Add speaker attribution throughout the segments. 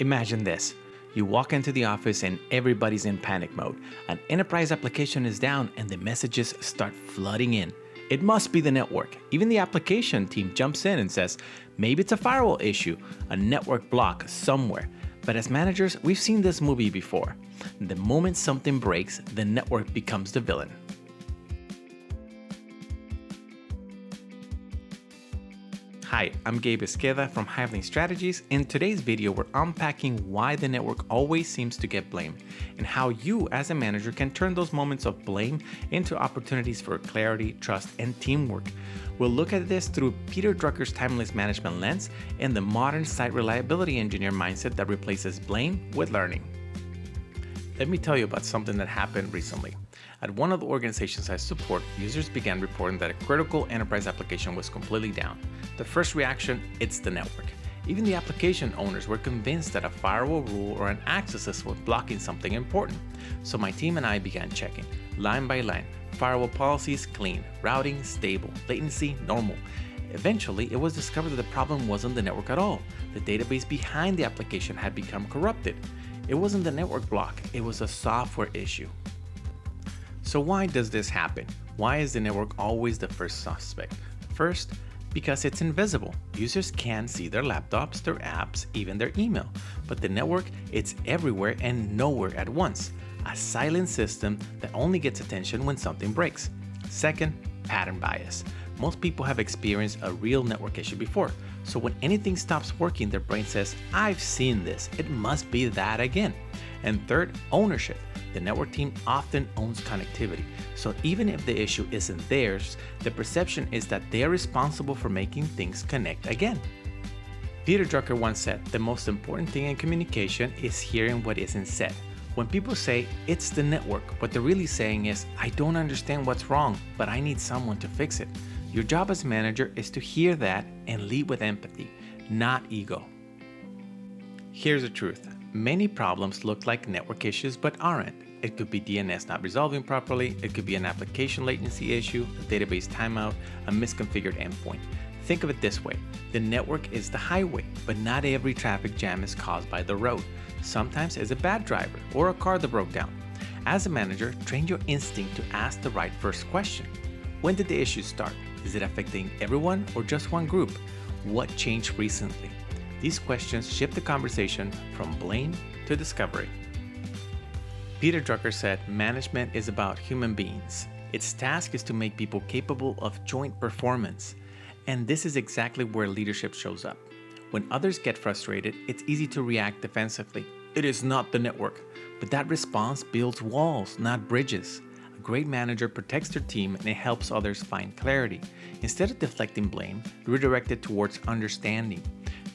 Speaker 1: Imagine this. You walk into the office and everybody's in panic mode. An enterprise application is down and the messages start flooding in. It must be the network. Even the application team jumps in and says, maybe it's a firewall issue, a network block somewhere. But as managers, we've seen this movie before. The moment something breaks, the network becomes the villain. Hi, I'm Gabe from Hivelink Strategies. In today's video, we're unpacking why the network always seems to get blamed and how you as a manager can turn those moments of blame into opportunities for clarity, trust, and teamwork. We'll look at this through Peter Drucker's timeless management lens and the modern site reliability engineer mindset that replaces blame with learning. Let me tell you about something that happened recently. At one of the organizations I support, users began reporting that a critical enterprise application was completely down. The first reaction, it's the network. Even the application owners were convinced that a firewall rule or an access list was blocking something important. So my team and I began checking, line by line, firewall policies clean, routing stable, latency normal. Eventually, it was discovered that the problem wasn't the network at all. The database behind the application had become corrupted. It wasn't the network block, it was a software issue. So why does this happen? Why is the network always the first suspect? First, because it's invisible. Users can't see their laptops, their apps, even their email. But the network, it's everywhere and nowhere at once. A silent system that only gets attention when something breaks. Second, pattern bias. Most people have experienced a real network issue before. So when anything stops working, their brain says, I've seen this, it must be that again. And third, ownership. The network team often owns connectivity. So even if the issue isn't theirs, the perception is that they are responsible for making things connect again. Peter Drucker once said, the most important thing in communication is hearing what isn't said. When people say, it's the network, what they're really saying is, I don't understand what's wrong, but I need someone to fix it. Your job as a manager is to hear that and lead with empathy, not ego. Here's the truth. Many problems look like network issues but aren't. It could be DNS not resolving properly, it could be an application latency issue, a database timeout, a misconfigured endpoint. Think of it this way, the network is the highway, but not every traffic jam is caused by the road. Sometimes it's a bad driver or a car that broke down. As a manager, train your instinct to ask the right first question. When did the issue start? Is it affecting everyone or just one group? What changed recently? These questions shift the conversation from blame to discovery. Peter Drucker said, management is about human beings. Its task is to make people capable of joint performance. And this is exactly where leadership shows up. When others get frustrated, it's easy to react defensively. It is not the network. But that response builds walls, not bridges. A great manager protects their team and it helps others find clarity. Instead of deflecting blame, redirect it towards understanding.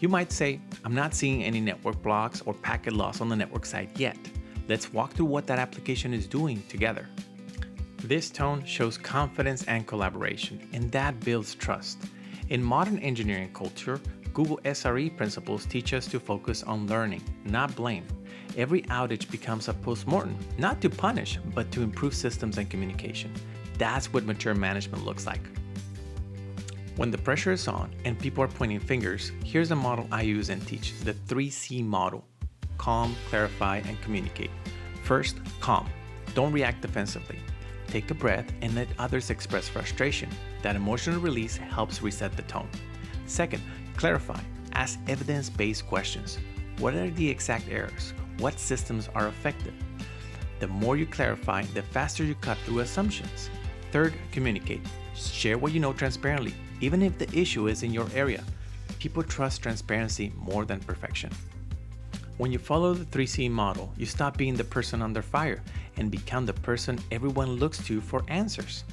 Speaker 1: You might say, I'm not seeing any network blocks or packet loss on the network side yet. Let's walk through what that application is doing together. This tone shows confidence and collaboration, and that builds trust. In modern engineering culture, Google SRE principles teach us to focus on learning, not blame. Every outage becomes a postmortem, not to punish, but to improve systems and communication. That's what mature management looks like. When the pressure is on and people are pointing fingers, here's a model I use and teach, the 3C model. Calm, clarify, and communicate. First, calm. Don't react defensively. Take a breath and let others express frustration. That emotional release helps reset the tone. Second, clarify. Ask evidence-based questions. What are the exact errors? What systems are affected? The more you clarify, the faster you cut through assumptions. Third, communicate. Share what you know transparently, even if the issue is in your area. People trust transparency more than perfection. When you follow the 3C model, you stop being the person under fire and become the person everyone looks to for answers.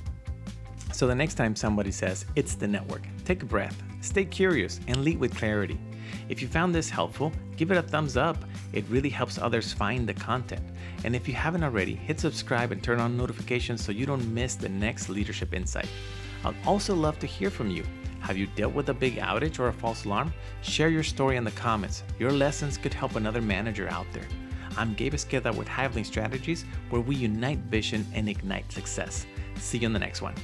Speaker 1: So the next time somebody says, it's the network, take a breath, stay curious, and lead with clarity. If you found this helpful, give it a thumbs up. It really helps others find the content. And if you haven't already, hit subscribe and turn on notifications so you don't miss the next leadership insight. I'd also love to hear from you. Have you dealt with a big outage or a false alarm? Share your story in the comments. Your lessons could help another manager out there. I'm Gabe with Hivelink Strategies, where we unite vision and ignite success. See you in the next one.